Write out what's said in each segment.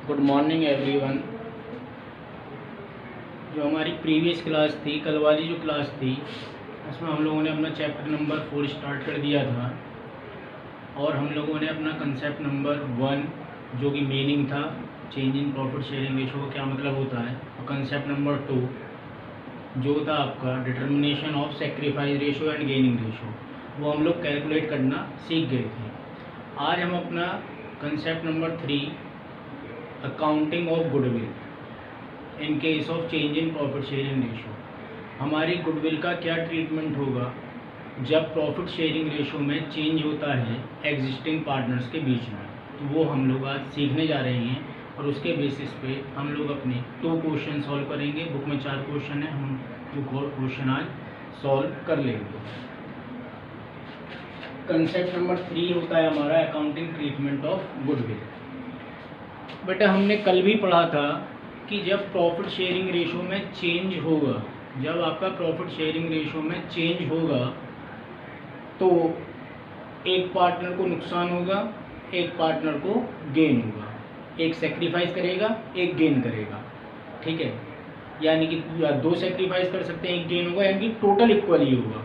Good morning everyone. जो हमारी previous class थी, कल वाली जो क्लास थी, उसमें हम लोगों ने अपना चैप्टर नंबर 4 स्टार्ट कर दिया था और हम लोगों ने अपना कंसेप्ट नंबर 1 जो कि मीनिंग था change in profit sharing ratio का क्या मतलब होता है, और कंसेप्ट नंबर 2 जो था आपका determination of sacrifice ratio and gaining ratio, वो हम लोग कैलकुलेट करना सीख गए थे। आज हम अपना concept number 3 accounting of goodwill in case of change in profit sharing ratio, हमारी गुडविल का क्या ट्रीटमेंट होगा जब प्रॉफिट शेयरिंग रेशो में चेंज होता है एग्जिस्टिंग पार्टनर्स के बीच में, तो वो हम लोग आज सीखने जा रहे हैं। और उसके बेसिस पे हम लोग अपने 2 क्वेश्चन सॉल्व करेंगे। बुक में 4 क्वेश्चन है, हम 2 क्वेश्चन आज सॉल्व कर लेंगे। कंसेप्ट नंबर 3 होता है हमारा अकाउंटिंग ट्रीटमेंट ऑफ गुडविल। बेटा हमने कल भी पढ़ा था कि जब प्रॉफिट शेयरिंग रेशो में चेंज होगा, जब आपका प्रॉफिट शेयरिंग रेशो में चेंज होगा तो एक पार्टनर को नुकसान होगा, एक पार्टनर को गेन होगा। एक सेक्रीफाइस करेगा, एक गेन करेगा, ठीक है। यानी कि या 2 सेक्रीफाइस कर सकते हैं, एक गेन होगा, यानी कि टोटल इक्वल ही होगा।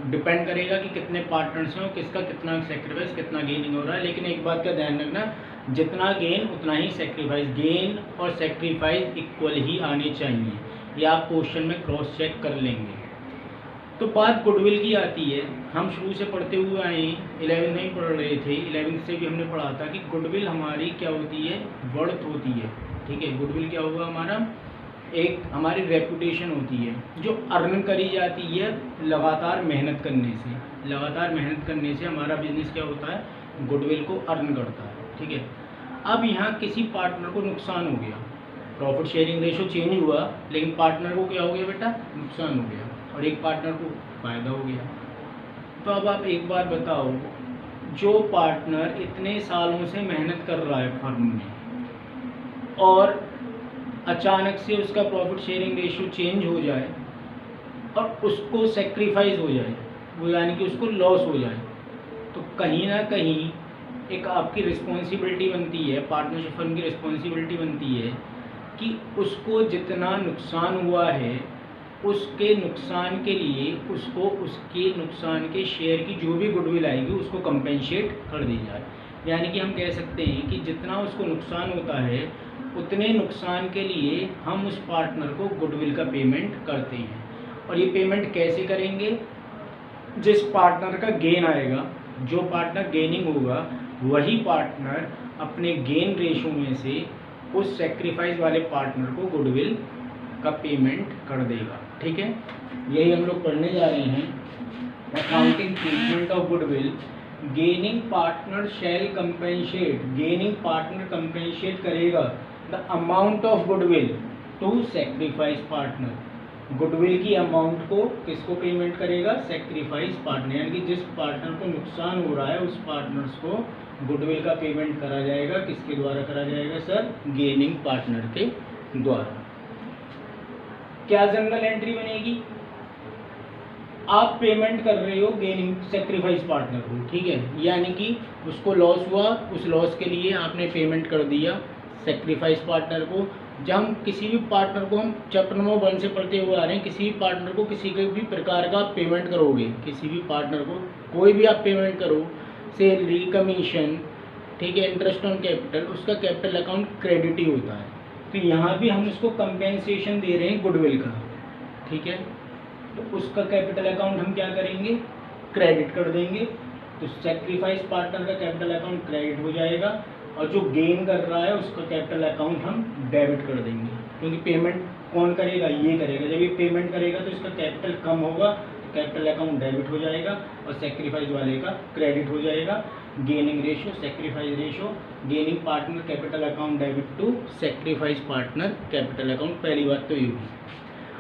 डिपेंड करेगा कि कितने पार्टनर्स हैं और किसका कितना सेक्रीफाइस कितना गेनिंग हो रहा है। लेकिन एक बात का ध्यान रखना, जितना गेन उतना ही सेक्रीफाइस। गेन और सेक्रीफाइस इक्वल ही आने चाहिए, ये आप क्वेश्चन में क्रॉस चेक कर लेंगे। तो बात गुडविल की आती है। हम शुरू से पढ़ते हुए आए, 11 में ही पढ़ रहे थे, 11 से भी हमने पढ़ा था कि गुडविल हमारी क्या होती है, वर्थ होती है, ठीक है। गुडविल क्या होगा हमारा, एक हमारी रेपुटेशन होती है जो अर्न करी जाती है लगातार मेहनत करने से। लगातार मेहनत करने से हमारा बिजनेस क्या होता है, गुडविल को अर्न करता है, ठीक है। अब यहाँ किसी पार्टनर को नुकसान हो गया, प्रॉफिट शेयरिंग रेशो चेंज हुआ, लेकिन पार्टनर को क्या हो गया बेटा, नुकसान हो गया, और एक पार्टनर को फ़ायदा हो गया। तो अब आप एक बार बताओ, जो पार्टनर इतने सालों से मेहनत कर रहा है फर्म में और अचानक से उसका प्रॉफिट शेयरिंग रेशो चेंज हो जाए और उसको सेक्रीफाइस हो जाए, वो यानी कि उसको लॉस हो जाए, तो कहीं ना कहीं एक आपकी रिस्पॉन्सिबिलिटी बनती है, पार्टनरशिप फर्म की रिस्पॉन्सिबिलिटी बनती है कि उसको जितना नुकसान हुआ है उसके नुकसान के लिए उसको उसके नुकसान के शेयर की जो भी गुडविल आएगी उसको कंपेंसेट कर दी जाए। यानी कि हम कह सकते हैं कि जितना उसको नुकसान होता है उतने नुकसान के लिए हम उस पार्टनर को गुडविल का पेमेंट करते हैं। और ये पेमेंट कैसे करेंगे, जिस पार्टनर का गेन आएगा, जो पार्टनर गेनिंग होगा, वही पार्टनर अपने गेन रेशो में से उस सेक्रीफाइस वाले पार्टनर को गुडविल का पेमेंट कर देगा, ठीक है। यही हम लोग पढ़ने जा रहे हैं। Accounting treatment of goodwill, gaining partner shall compensate, gaining partner compensate करेगा the amount of goodwill to sacrifice partner. Goodwill की अमाउंट को किसको पेमेंट करेगा, सेक्रीफाइस पार्टनर, यानी कि जिस पार्टनर को नुकसान हो रहा है उस पार्टनर्स को गुडविल का पेमेंट करा जाएगा। किसके द्वारा करा जाएगा सर, गेनिंग पार्टनर के द्वारा। क्या जनरल एंट्री बनेगी, आप पेमेंट कर रहे हो गेनिंग सेक्रीफाइस पार्टनर को, ठीक है। यानी कि उसको लॉस हुआ, उस लॉस के लिए आपने पेमेंट कर दिया सेक्रीफाइस पार्टनर को। जब हम किसी भी पार्टनर को, हम चैप्टर नंबर 1 से पढ़ते हुए आ रहे हैं, किसी भी पार्टनर को किसी के भी प्रकार का आप पेमेंट करोगे, किसी भी पार्टनर को कोई भी आप पेमेंट करो, सैलरी, कमीशन, ठीक है, इंटरेस्ट ऑन कैपिटल, उसका कैपिटल अकाउंट क्रेडिट ही होता है। तो यहाँ भी हम उसको कंपेंसेशन दे रहे हैं गुडविल का, ठीक है। तो उसका कैपिटल अकाउंट हम क्या करेंगे, क्रेडिट कर देंगे। तो सेक्रीफाइस पार्टनर का कैपिटल अकाउंट क्रेडिट हो जाएगा और जो गेन कर रहा है उसका कैपिटल अकाउंट हम डेबिट कर देंगे, क्योंकि पेमेंट कौन करेगा, ये करेगा। जब ये पेमेंट करेगा तो इसका कैपिटल कम होगा, कैपिटल अकाउंट डेबिट हो जाएगा और सेक्रीफाइस वाले का क्रेडिट हो जाएगा। Gaining ratio, sacrifice ratio, gaining partner capital account debit to sacrifice partner capital account. पहली बात तो ये होगी।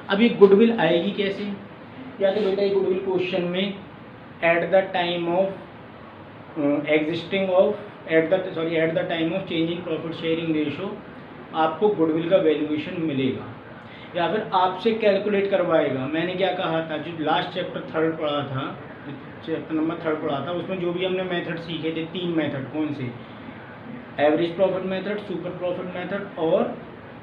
अब ये गुडविल आएगी कैसे, या तो बेटा ये गुडविल क्वेश्चन में eight the time of existing of eight the time of changing profit sharing ratio आपको गुडविल का वैल्यूएशन मिलेगा, या फिर आपसे कैलकुलेट करवाएगा। मैंने क्या कहा था, जो लास्ट चैप्टर 3 पढ़ा था, चैप्टर नंबर 3 पढ़ा था, उसमें जो भी हमने मेथड सीखे थे, 3 मेथड कौन से, average profit method, super profit method और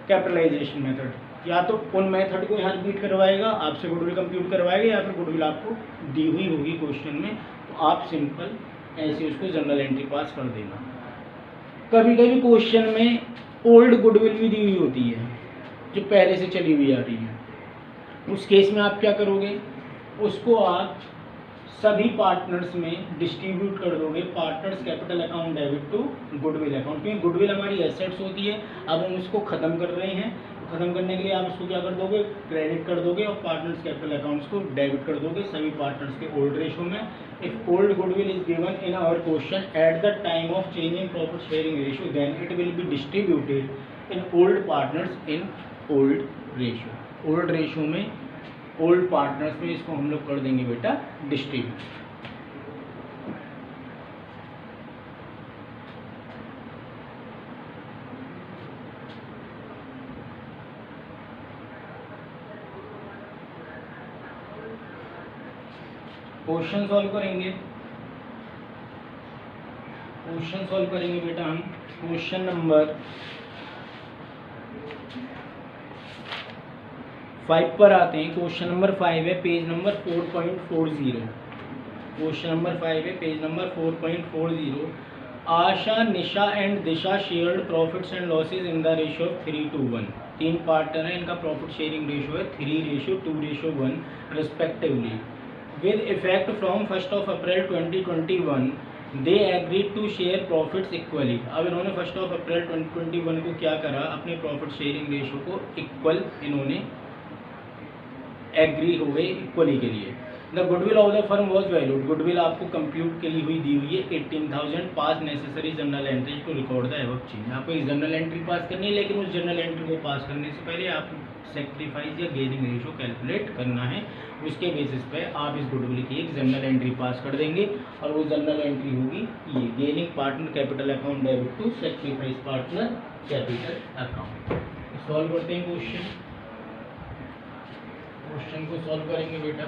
कैपिटलाइजेशन मेथड। या तो उन मेथड को यहाँ रिपीट करवाएगा, आपसे गुडविल कंप्यूट करवाएगा, या फिर गुडविल आपको दी हुई होगी क्वेश्चन में, तो आप सिंपल ऐसे उसको जनरल एंट्री पास कर देना। कभी कभी क्वेश्चन में ओल्ड गुडविल भी दी हुई होती है जो पहले से चली हुई आ रही है, उस केस में आप क्या करोगे, उसको आप सभी पार्टनर्स में डिस्ट्रीब्यूट कर दोगे, partners capital account debit to goodwill account, क्योंकि गुडविल हमारी एसेट्स होती है, अब हम उसको ख़त्म कर रहे हैं, ख़त्म करने के लिए आप उसको क्या कर दोगे, क्रेडिट कर दोगे और पार्टनर्स कैपिटल अकाउंट्स को डेबिट कर दोगे सभी पार्टनर्स के ओल्ड रेशो में। If old goodwill is given in our question at the time of change in profit sharing ratio, then it will be distributed in old partners in old ratio. Old ratio में, old partners में इसको हम लोग कर देंगे बेटा distribute. Question solve करेंगे, question solve करेंगे बेटा हम। क्वेश्चन नंबर 5 पर आते हैं। क्वेश्चन नंबर 5 है, पेज नंबर 4.40। क्वेश्चन नंबर 5 है, page number 4.40। Asha, Nisha and Disha shared profits and losses in the ratio of 3:1। तीन पार्टनर है, इनका प्रॉफिट शेयरिंग रेशियो है 3:2:1 respectively. With effect from 1st of April 2021, they agreed to share profits equally। अब इन्होंने 1st of April 2021 को क्या करा, अपने प्रॉफिट शेयरिंग रेशो को इक्वल इन्होंने एग्री हो गए इक्वली के लिए। The goodwill of the firm was valued, goodwill आपको कंप्यूट के लिए हुई दी हुई है 18,000। Pass necessary journal entries to record the above change. आपको एक जनरल एंट्री पास करनी है, लेकिन उस जनरल एंट्री को पास करने से पहले आप सेक्रीफाइस या गेनिंग रेशो कैलकुलेट करना है। उसके बेसिस पे आप इस गुडविल की एक जनरल एंट्री पास कर देंगे, और वो जनरल एंट्री होगी ये, gaining partner capital account debit to sacrifice partner capital account. Solve करते हैं क्वेश्चन, क्वेश्चन को सॉल्व करेंगे बेटा।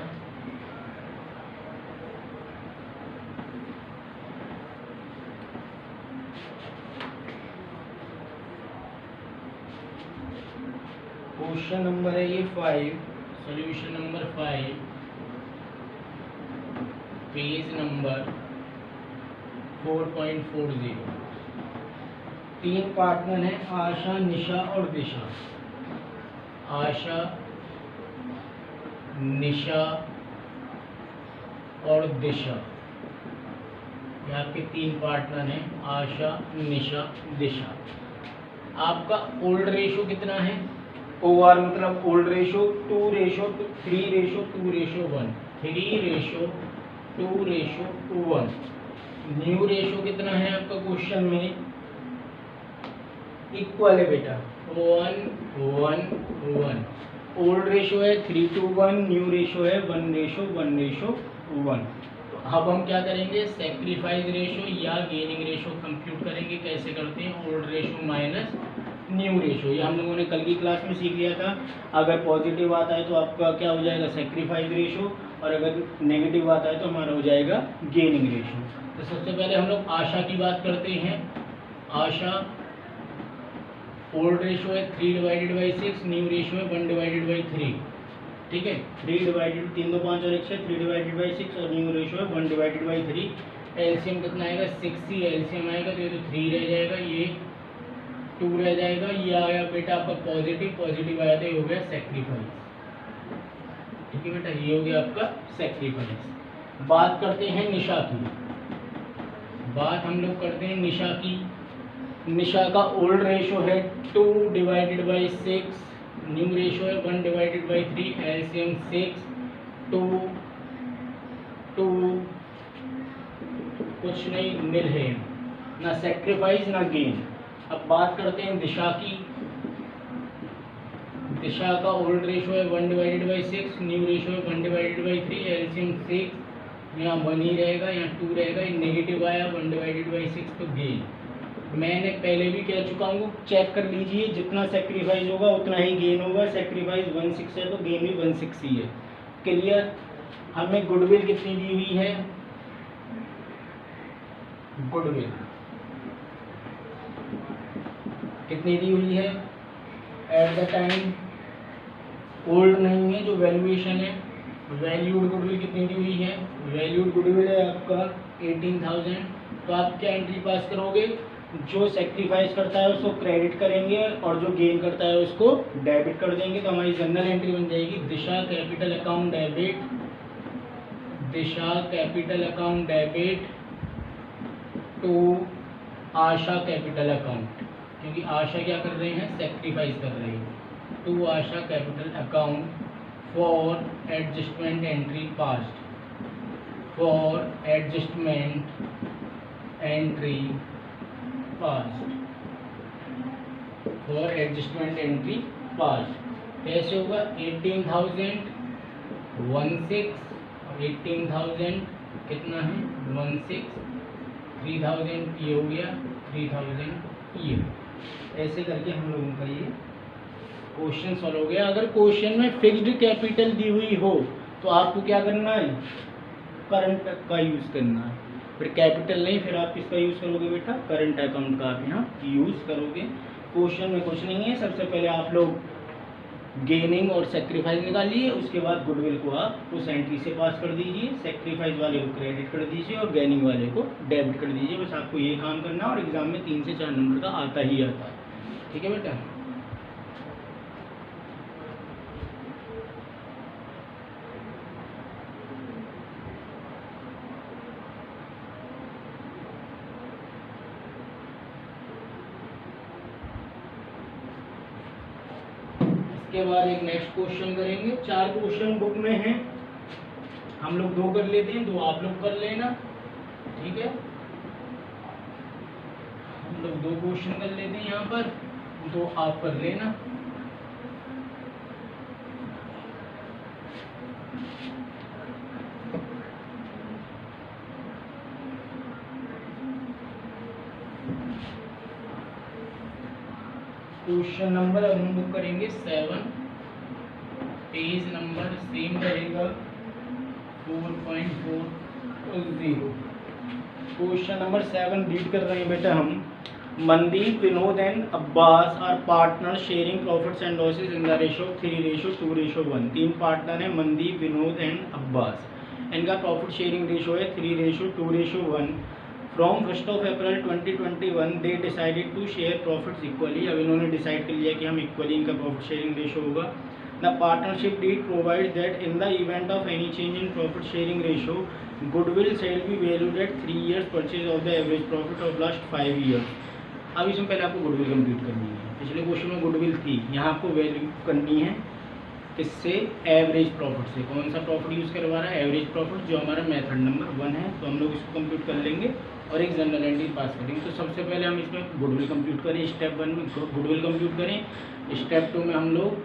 क्वेश्चन नंबर है ये 5, सॉल्यूशन नंबर 5, पेज नंबर 4.40। तीन पार्टनर हैं, आशा, निशा और दिशा। आशा, निशा और दिशा, ये आपके तीन पार्टनर हैं, आशा, निशा, दिशा। आपका ओल्ड रेशो कितना है, OR मतलब ओल्ड रेशो 2:3:2:1, 3:2:1। न्यू रेशो कितना है आपका क्वेश्चन में, इक्वल है बेटा 1:1:1। ओल्ड रेशो है 3:1, न्यू रेशो है 1:1:1। तो अब हम क्या करेंगे, सेक्रीफाइस रेशो या गेनिंग रेशो कंप्यूट करेंगे। कैसे करते हैं, old ratio minus new ratio, ये हम लोगों ने कल की क्लास में सीख लिया था। अगर पॉजिटिव आता है तो आपका क्या हो जाएगा, सेक्रीफाइस रेशो, और अगर नेगेटिव आता है तो हमारा हो जाएगा गेनिंग रेशो। तो सबसे पहले हम लोग आशा की बात करते हैं। आशा, ओल्ड रेशो है 3/6, न्यू रेशो है 1/3। ठीक है, 3 2 5 और 1 6, 3/6, और न्यू रेशो है 1/3। एलसीएम कितना आएगा, 6 ही एलसीएम आएगा, तो ये तो 3 रह जाएगा, ये 2 रह जाएगा। ये आया बेटा आपका पॉजिटिव, पॉजिटिव आया तो ये हो गया सेक्रीफाइस। ठीक है बेटा, ये हो गया आपका सेक्रीफाइस। बात करते हैं निशा की, बात हम लोग करते हैं निशा की। निशा का ओल्ड रेशो है 2/6, न्यू रेशो है 1/3, एलसीएम 6, 2 2, कुछ नहीं, निल है, ना सेक्रीफाइस ना गेन। अब बात करते हैं दिशा की। दिशा का ओल्ड रेशो है 1/6, न्यू रेशो है 1/3, एलसीएम 6, यहाँ 1 ही रहेगा, यहाँ 2 रहेगा, ये नेगेटिव आया 1/6, तो गेन। मैंने पहले भी कह चुका हूँ, चेक कर लीजिए, जितना सेक्रीफाइस होगा उतना ही गेन होगा। सेक्रीफाइस 16 है तो गेन भी 16 ही है। क्लियर। हमें गुडविल कितनी दी हुई है, गुडविल कितनी दी हुई है एट द टाइम, ओल्ड नहीं है जो वैल्यूएशन है। वैल्यूड गुडविल कितनी दी हुई है, वैल्यूड गुडविल है आपका 18,000। तो आप क्या एंट्री पास करोगे, जो सेक्रीफाइस करता है उसको क्रेडिट करेंगे और जो गेन करता है उसको डेबिट कर देंगे। तो हमारी जनरल एंट्री बन जाएगी Disha capital account debit, Disha capital account debit to Asha capital account, क्योंकि आशा क्या कर रहे हैं, सेक्रीफाइस कर रहे हैं। To Asha capital account for adjustment entry passed, for adjustment entry passed, for adjustment entry passed. कैसे होगा, 18,000 16 और 18,000 कितना है 16, 3,000 ये हो गया, 3,000 ये। ऐसे करके हम लोगों का ये क्वेश्चन सॉल्व हो गया। अगर क्वेश्चन में फिक्स्ड कैपिटल दी हुई हो तो आपको क्या करना है, करंट का यूज़ करना है। फिर कैपिटल नहीं, फिर आप किसका यूज़ करोगे बेटा, करंट अकाउंट का आप यहाँ यूज़ करोगे। क्वेश्चन में कुछ नहीं है, सबसे पहले आप लोग गेनिंग और सेक्रीफाइस निकालिए, उसके बाद गुडविल को आप उस एंट्री से पास कर दीजिए, सेक्रीफाइस वाले को क्रेडिट कर दीजिए और गेनिंग वाले को डेबिट कर दीजिए। बस आपको ये काम करना है और एग्जाम में 3 से 4 नंबर का आता ही आता है। ठीक है बेटा। इसके बाद एक नेक्स्ट क्वेश्चन करेंगे। 4 क्वेश्चन बुक में हैं, हम लोग 2 कर लेते हैं, 2 आप लोग कर लेना। ठीक है, हम लोग 2 क्वेश्चन कर लेते हैं यहाँ पर, 2 आप कर लेना। क्वेश्चन नंबर अब हम बुक करेंगे 7, पेज नंबर सेम रहेगा 4.40। क्वेश्चन नंबर 7 रीड कर रहे हैं बेटा हम। Mandeep, Vinod and Abbas are partner sharing profits and losses in the ratio 3:2:1। 3 partner है, मनदीप, विनोद एंड अब्बास। इनका प्रॉफिट शेयरिंग रेशो है 3:2:1। From 1 April 2021 they decided to share profits equally. अब इन्होंने डिसाइड कर लिया कि हम इक्वली इनका प्रॉफिट शेयरिंग रेशो होगा। The partnership deed provides that in the event of any change in profit sharing ratio goodwill shall be valued at 3 years purchase of the average profit of last 5 years। अब इसमें पहले आपको goodwill complete करनी है। पिछले question में goodwill थी, यहाँ आपको वैल्यू करनी है किससे, एवरेज प्रॉफिट से। कौन सा प्रॉफिट यूज़ करवा रहा है, एवरेज प्रॉफिट, जो हमारा मेथड नंबर 1 है। तो हम लोग इसको कंप्लीट कर लेंगे और एक जनरल एंट्री पास करेंगे। तो सबसे पहले हम इसमें गुडविल कंप्यूट करें, स्टेप 1 में गुडविल कंप्यूट करें। स्टेप 2 में हम लोग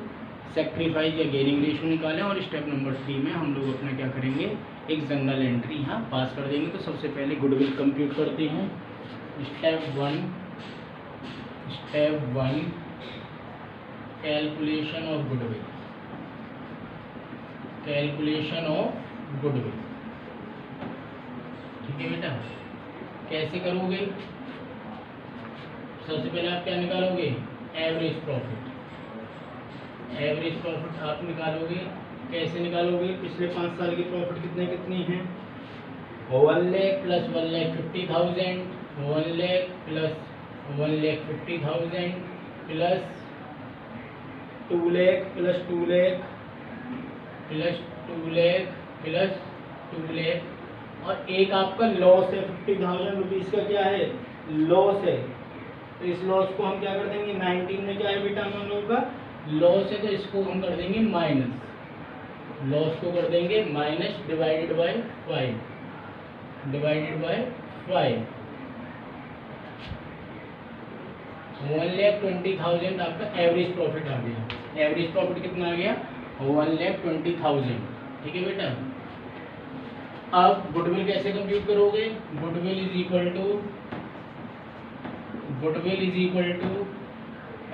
सेक्रीफाइस या गेनिंग रेशो निकालें और स्टेप नंबर 3 में हम लोग अपना क्या करेंगे, एक जनरल एंट्री यहाँ पास कर देंगे। तो सबसे पहले गुडविल कंप्यूट करते हैं। Step 1 calculation of goodwill, calculation of goodwill. ठीक है बेटा, कैसे करोगे, सबसे पहले आप क्या निकालोगे, एवरेज प्रॉफिट। एवरेज प्रॉफिट आप निकालोगे, कैसे निकालोगे, पिछले 5 साल की प्रॉफिट कितने कितनी हैं, 1 lakh plus 1,50,000, 1 lakh plus 1,50,000 plus 2 lakh plus 2 lakh plus 2 lakh plus 2 lakh, और एक आपका लॉस है 50,000 रुपीज़ का, क्या है, लॉस है। तो इस लॉस को हम क्या कर देंगे, 19 में क्या है बेटा हम लोगों का लॉस है, तो इसको हम कर देंगे माइनस, लॉस को कर देंगे minus, divided by 5, divided by 5। 1,20,000 आपका एवरेज प्रॉफिट आ गया। एवरेज प्रॉफिट कितना आ गया, 1,20,000। ठीक है बेटा। अब गुडविल कैसे कंप्यूट करोगे, goodwill is equal to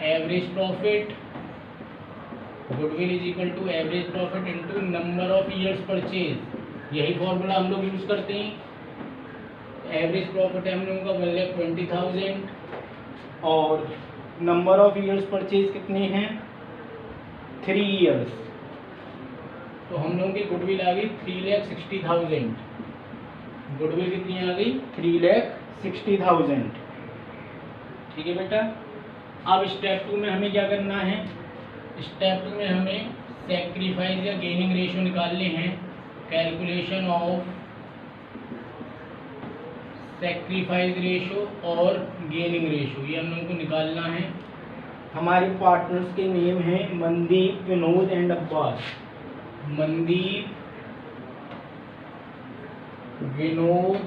average profit, goodwill is equal to average profit into number of years purchase. यही फॉर्मूला हम लोग यूज करते हैं। एवरेज प्रॉफिट है हम लोगों का 1,20,000 और नंबर ऑफ ईयर्स परचेज कितने हैं, 3 ईयर्स। तो हम लोगों की गुडविल आ गई 3,60,000। गुडविल कितनी आ गई, 3,60,000। ठीक है बेटा। अब स्टेप 2 में हमें क्या करना है, स्टेप 2 में हमें सैक्रिफाइस या गेनिंग रेशियो निकालने हैं। कैलकुलेशन ऑफ सैक्रिफाइस रेशियो और गेनिंग रेशियो, ये हम लोगों को निकालना है। हमारे पार्टनर्स के नेम हैं मनदीप, विनोद एंड अब्बास। मनदीप, विनोद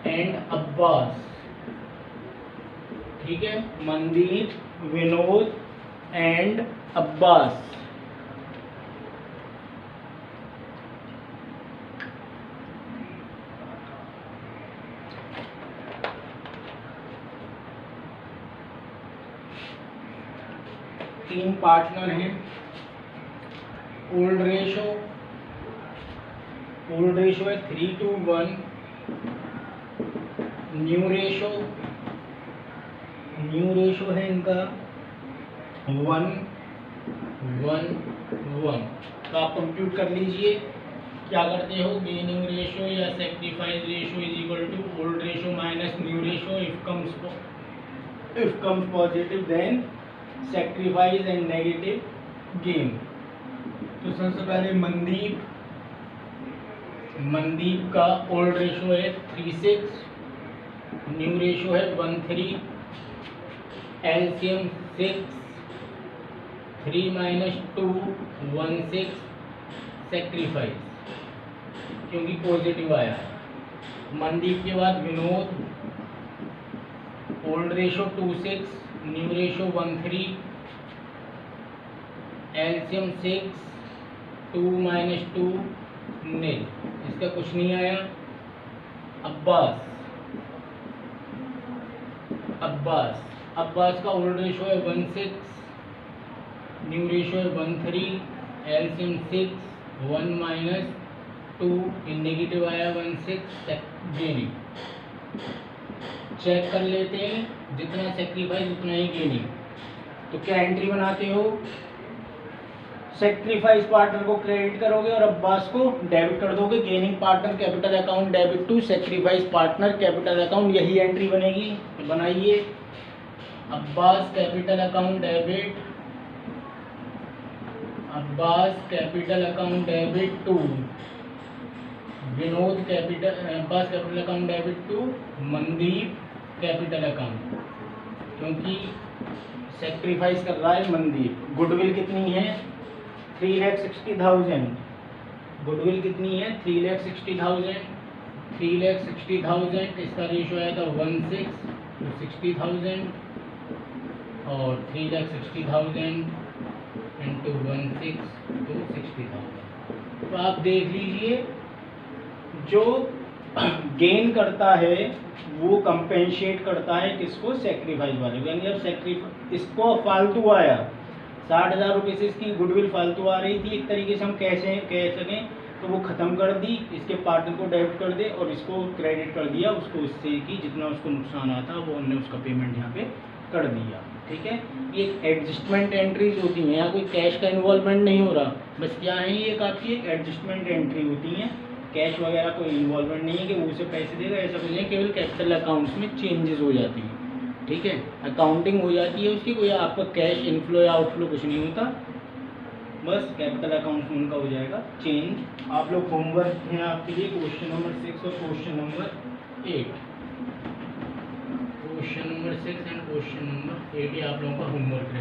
एंड अब्बास। ठीक है, मनदीप, विनोद एंड अब्बास। तीन पार्टनर हैं। ओल्ड रेशो है 3:1। न्यू रेशो है इनका 1:1:1। तो आप कंप्यूट कर लीजिए क्या करते हो, गेनिंग रेशो या sacrifice ratio is equal to old ratio minus new ratio. If comes positive then sacrifice and negative gain. तो सबसे पहले मनदीप का ओल्ड रेशो है 3:6, न्यू रेशो है 1:3, एलसीएम 6, 3 - 2 1:6, सैक्रिफाइस क्योंकि पॉजिटिव आया है। मनदीप के बाद Vinod, old ratio 2:6, new ratio 1:3, LCM 6, 2 - 2 0, इसका कुछ नहीं आया। अब्बास का ओल्ड रेशो है 1:6, न्यू रेशो है 1:3, एलसीएम 6, 1 - 2, नेगेटिव आया 1:6, गेनिंग। चेक कर लेते हैं, जितना सेक्रीफाइस उतना ही गेनिंग। तो क्या एंट्री बनाते हो, सेक्रीफाइस पार्टनर को क्रेडिट करोगे और अब्बास को डेबिट कर दोगे। Gaining partner capital account debit to sacrifice partner capital account, यही एंट्री बनेगी। तो बनाइए, Abbas capital account debit, Abbas capital account debit to Vinod Abbas capital account debit to Mandeep capital account, क्योंकि सेक्रीफाइस कर रहा है मनदीप। गुडविल कितनी है, 3,60,000। गुडविल कितनी है, 3,60,000। 3,60,000 इसका रेशो आया था 1:6 तो 60,000, और 3,60,000 इंटू 1:6 तो 60,000। तो आप देख लीजिए, जो गेन करता है वो कंपेंसेट करता है किसको, सेक्रीफाइस वाले को। यानी अब इसको फालतू आया 60,000 रुपये से, इसकी गुडविल फालतू आ रही थी, एक तरीके से हम कैसे कह सकें, तो वो ख़त्म कर दी, इसके पार्टनर को डेबिट कर दे और इसको क्रेडिट कर दिया उसको, इससे कि जितना उसको नुकसान आता वो हमने उसका पेमेंट यहाँ पे कर दिया। ठीक है, ये एडजस्टमेंट एंट्रीज होती हैं, यहाँ कोई कैश का इन्वॉल्वमेंट नहीं हो रहा, बस क्या है ये काफ़ी एक एडजस्टमेंट एंट्री होती हैं। कैश वगैरह कोई इन्वॉल्वमेंट नहीं है कि वो उसे पैसे देगा, ऐसा कुछ नहीं, केवल कैपिटल अकाउंट्स में चेंजेस हो जाती हैं। ठीक है, अकाउंटिंग हो जाती है उसकी, कोई आपका कैश इनफ्लो या आउटफ्लो कुछ नहीं होता, बस कैपिटल अकाउंट में उनका हो जाएगा चेंज। आप लोग होमवर्क है आपके लिए क्वेश्चन नंबर 6 और question number 8, question number 6 and question number 8 ये आप लोगों का होमवर्क है।